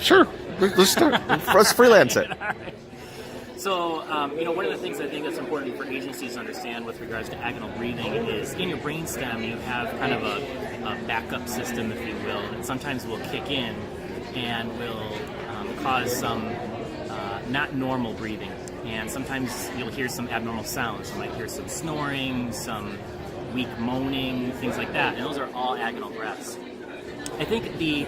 Sure. Let's start. Let's freelance it. All right. So, one of the things I think that's important for agencies to understand with regards to agonal breathing is in your brainstem you have kind of a backup system, if you will, that sometimes will kick in and will cause some not normal breathing. And sometimes you'll hear some abnormal sounds. You might hear some snoring, some weak moaning, things like that. And those are all agonal breaths. I think the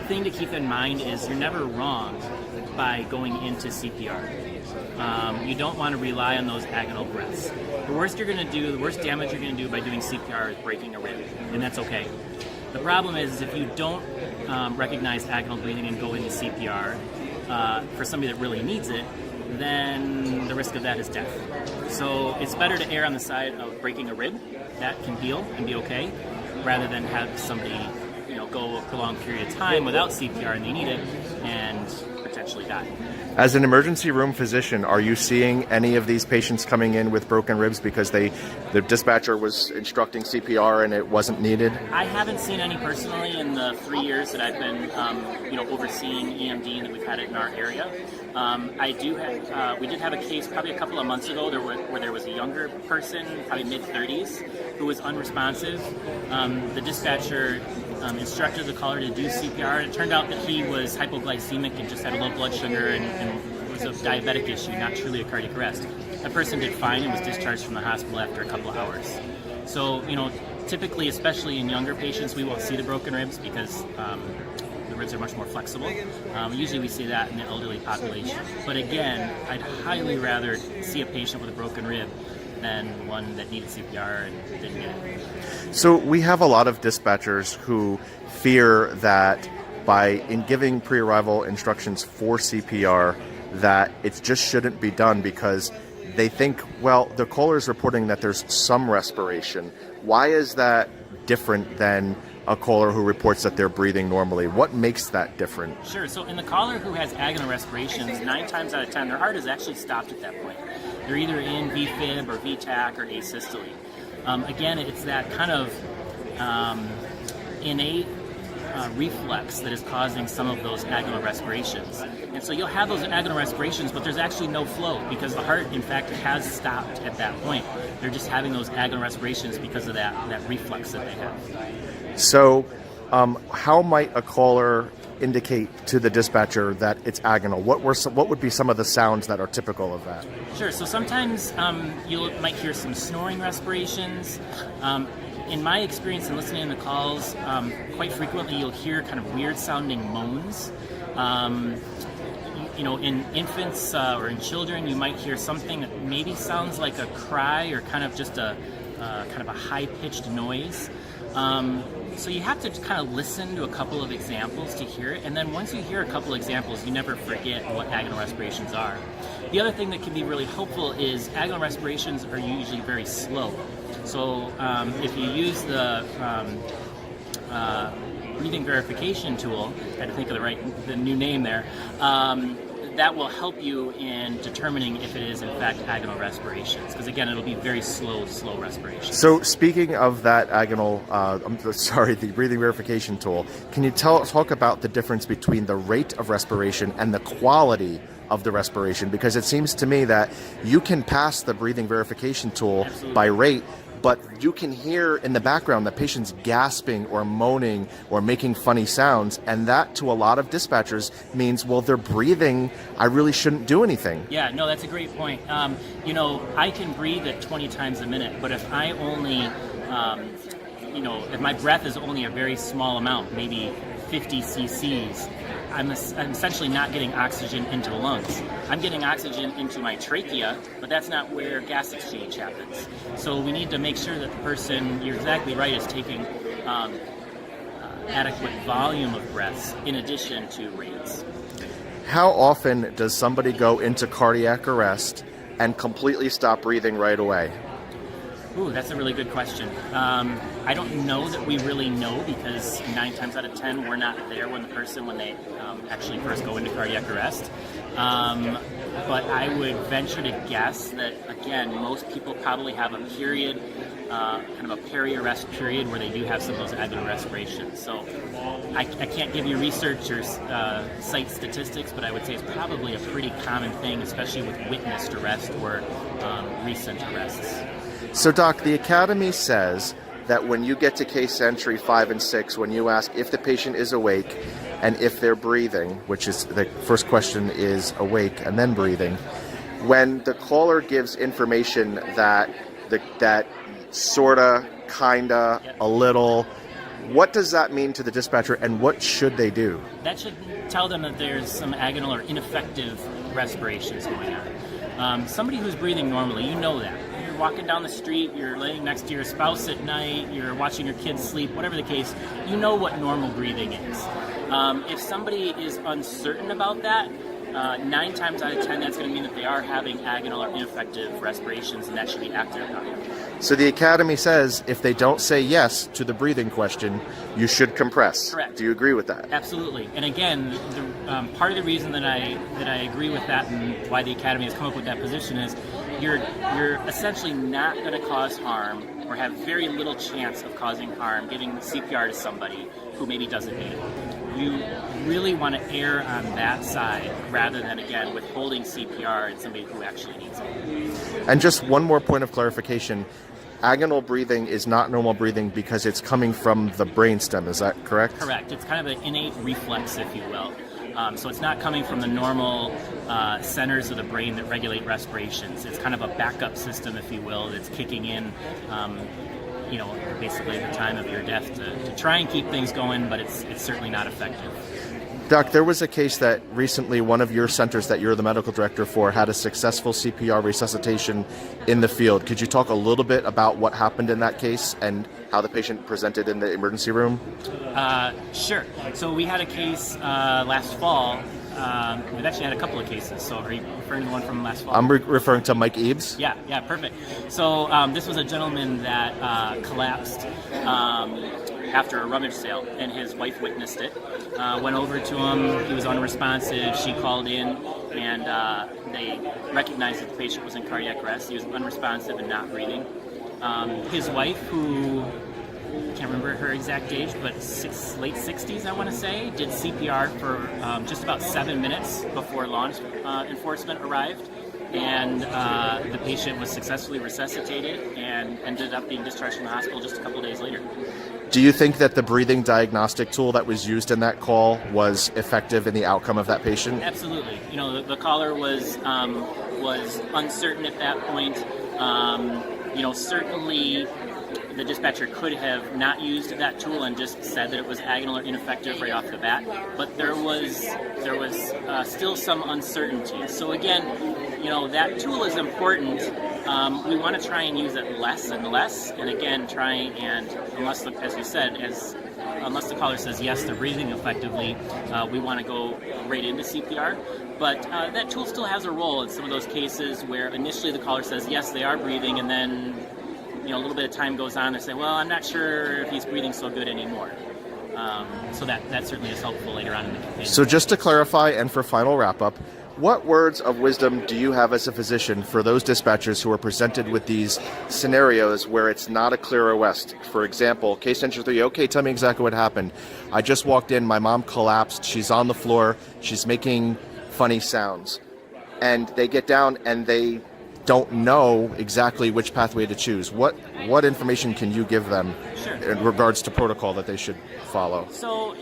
thing to keep in mind is you're never wrong by going into CPR. You don't want to rely on those agonal breaths. The worst damage you're going to do by doing CPR is breaking a rib, and that's okay. The problem is if you don't recognize agonal breathing and go into CPR for somebody that really needs it, then the risk of that is death. So it's better to err on the side of breaking a rib. That can heal and be okay, rather than have somebody go a prolonged period of time without CPR and they need it and potentially die. As an emergency room physician, are you seeing any of these patients coming in with broken ribs because the dispatcher was instructing CPR and it wasn't needed? I haven't seen any personally in the 3 years that I've been, overseeing EMD that we've had it in our area. We did have a case probably a couple of months ago where there was a younger person, probably mid-30s, who was unresponsive. The dispatcher instructed the caller to do CPR, and it turned out that he was hypoglycemic and just had a low blood sugar and was a diabetic issue, not truly a cardiac arrest. That person did fine and was discharged from the hospital after a couple of hours. So, typically, especially in younger patients, we won't see the broken ribs because the ribs are much more flexible. Usually we see that in the elderly population. But again, I'd highly rather see a patient with a broken rib than one that needed CPR and didn't get it. So we have a lot of dispatchers who fear that in giving pre-arrival instructions for CPR, that it just shouldn't be done because they think, well, the caller is reporting that there's some respiration. Why is that different than a caller who reports that they're breathing normally? What makes that different? Sure. So in the caller who has agonal respirations, 9 times out of 10, their heart is actually stopped at that point. They're either in VFib or VTAC or asystole. Again, it's that kind of innate reflex that is causing some of those agonal respirations. And so you'll have those agonal respirations, but there's actually no flow because the heart, in fact, has stopped at that point. They're just having those agonal respirations because of that reflex that they have. So how might a caller indicate to the dispatcher that it's agonal? What would be some of the sounds that are typical of that? Sure. So sometimes you might hear some snoring respirations. In my experience in listening to the calls, quite frequently you'll hear kind of weird sounding moans. In infants or in children, you might hear something that maybe sounds like a cry or kind of just a high-pitched noise. So you have to kind of listen to a couple of examples to hear it, and then once you hear a couple of examples, you never forget what agonal respirations are. The other thing that can be really helpful is agonal respirations are usually very slow. So if you use the breathing verification tool, I had to think of the new name there, that will help you in determining if it is in fact agonal respirations, because again, it'll be very slow respirations. So speaking of that the breathing verification tool, can you talk about the difference between the rate of respiration and the quality of the respiration? Because it seems to me that you can pass the breathing verification tool Absolutely. By rate, but you can hear in the background the patient's gasping or moaning or making funny sounds, and that to a lot of dispatchers means, well, they're breathing, I really shouldn't do anything. Yeah, no, that's a great point. I can breathe at 20 times a minute, but if I only, if my breath is only a very small amount, maybe 50 cc's, I'm essentially not getting oxygen into the lungs. I'm getting oxygen into my trachea, but that's not where gas exchange happens. So we need to make sure that the person, you're exactly right, is taking adequate volume of breaths in addition to rates. How often does somebody go into cardiac arrest and completely stop breathing right away? Ooh, that's a really good question. I don't know that we really know because 9 times out of 10 we're not there when they actually first go into cardiac arrest. But I would venture to guess that, again, most people probably have a period kind of a peri-arrest period where they do have some of those agonal respirations. So I can't give you research or cite statistics, but I would say it's probably a pretty common thing, especially with witnessed arrest or recent arrests. So, Doc, the Academy says that when you get to case entry 5 and 6, when you ask if the patient is awake and if they're breathing, which is the first question is awake and then breathing, when the caller gives information that sorta, kinda, a little, what does that mean to the dispatcher and what should they do? That should tell them that there's some agonal or ineffective respirations going on. Somebody who's breathing normally, you know that. You're walking down the street, you're laying next to your spouse at night, you're watching your kids sleep, whatever the case, you know what normal breathing is. If somebody is uncertain about that, 9 times out of 10, that's going to mean that they are having agonal or ineffective respirations, and that should be acted upon. So the Academy says if they don't say yes to the breathing question, you should compress. Correct. Do you agree with that? Absolutely. And again, part of the reason that I agree with that and why the Academy has come up with that position is you're essentially not going to cause harm or have very little chance of causing harm giving CPR to somebody who maybe doesn't need it. You really want to err on that side rather than, again, withholding CPR in somebody who actually needs it. And just one more point of clarification. Agonal breathing is not normal breathing because it's coming from the brainstem. Is that correct? Correct. It's kind of an innate reflex, if you will. So it's not coming from the normal centers of the brain that regulate respirations. It's kind of a backup system, if you will, that's kicking in, basically at the time of your death to try and keep things going, but it's certainly not effective. Doc, there was a case that recently one of your centers that you're the medical director for had a successful CPR resuscitation in the field. Could you talk a little bit about what happened in that case and how the patient presented in the emergency room? Sure. So we had a case last fall. We've actually had a couple of cases. So are you referring to the one from last fall? I'm referring to Mike Eaves. Yeah, perfect. So this was a gentleman that collapsed after a rummage sale, and his wife witnessed it. Went over to him. He was unresponsive. She called in, and they recognized that the patient was in cardiac arrest. He was unresponsive and not breathing. His wife, who I can't remember her exact age, but late 60s, I want to say, did CPR for just about 7 minutes before law enforcement arrived. And the patient was successfully resuscitated and ended up being discharged from the hospital just a couple of days later. Do you think that the breathing diagnostic tool that was used in that call was effective in the outcome of that patient? Absolutely. The caller was uncertain at that point. Certainly the dispatcher could have not used that tool and just said that it was agonal or ineffective right off the bat, but there was still some uncertainty. So again, that tool is important. We want to try and use it less and less, and again, unless the caller says yes, they're breathing effectively, we want to go right into CPR. But that tool still has a role in some of those cases where initially the caller says yes, they are breathing, and then a little bit of time goes on, they say, well, I'm not sure if he's breathing so good anymore. So that certainly is helpful later on in the campaign. So just to clarify and for final wrap-up, what words of wisdom do you have as a physician for those dispatchers who are presented with these scenarios where it's not a clear arrest? For example, case entry 3, okay, tell me exactly what happened. I just walked in, my mom collapsed, she's on the floor, she's making funny sounds. And they get down and they don't know exactly which pathway to choose. What information can you give them in regards to protocol that they should follow? So,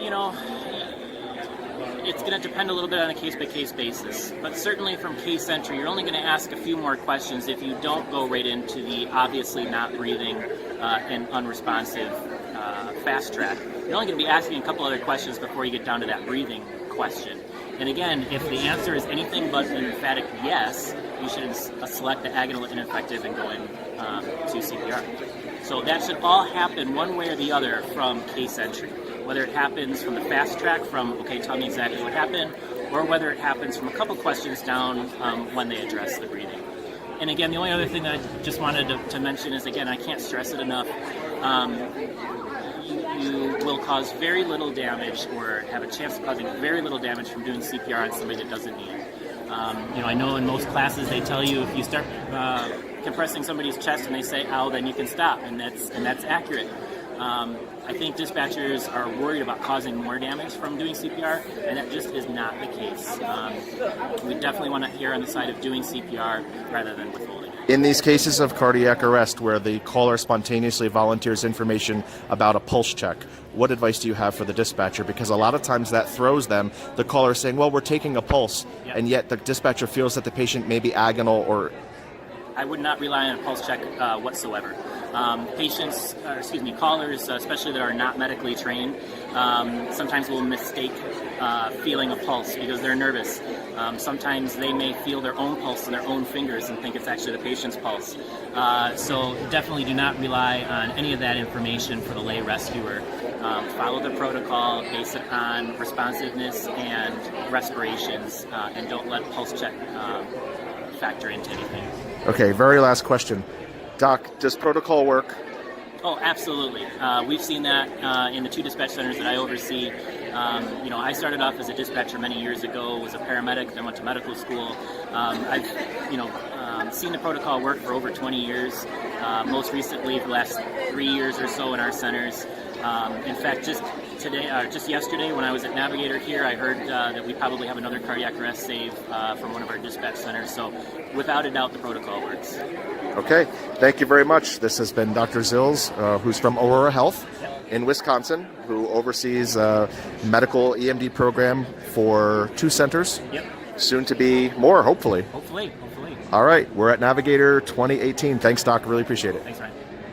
it's going to depend a little bit on a case-by-case basis, but certainly from case entry, you're only going to ask a few more questions if you don't go right into the obviously not breathing and unresponsive fast track. You're only going to be asking a couple other questions before you get down to that breathing question. And again, if the answer is anything but an emphatic yes, you should select the agonal ineffective and go in to CPR. So that should all happen one way or the other from case entry. Whether it happens from the fast track from, okay, tell me exactly what happened, or whether it happens from a couple questions down when they address the breathing. And again, the only other thing that I just wanted to mention is, again, I can't stress it enough, you will cause very little damage or have a chance of causing very little damage from doing CPR on somebody that doesn't need it. I know in most classes they tell you if you start compressing somebody's chest and they say, "Ow," then you can stop, and that's accurate. I think dispatchers are worried about causing more damage from doing CPR, and that just is not the case. We definitely want to err on the side of doing CPR rather than withholding it. In these cases of cardiac arrest where the caller spontaneously volunteers information about a pulse check, what advice do you have for the dispatcher? Because a lot of times that throws them. The caller is saying, well, we're taking a pulse, Yep. and yet the dispatcher feels that the patient may be agonal or... I would not rely on a pulse check whatsoever. Callers, especially that are not medically trained, sometimes will mistake feeling a pulse because they're nervous. Sometimes they may feel their own pulse in their own fingers and think it's actually the patient's pulse. So definitely do not rely on any of that information for the lay rescuer. Follow the protocol, base it on responsiveness and respirations, and don't let pulse check factor into anything. Okay, very last question. Doc, does protocol work? Oh, absolutely. We've seen that in the 2 dispatch centers that I oversee. I started off as a dispatcher many years ago, was a paramedic, then went to medical school. I've seen the protocol work for over 20 years, most recently the last 3 years or so in our centers. In fact, just yesterday when I was at Navigator here, I heard that we probably have another cardiac arrest save from one of our dispatch centers. So without a doubt, the protocol works. Okay, thank you very much. This has been Dr. Zils, who's from Aurora Health in Wisconsin, who oversees a medical EMD program for 2 centers. Yep. Soon to be more, hopefully. Hopefully. All right, we're at Navigator 2018. Thanks, Doc. Really appreciate it. Thanks, Ryan.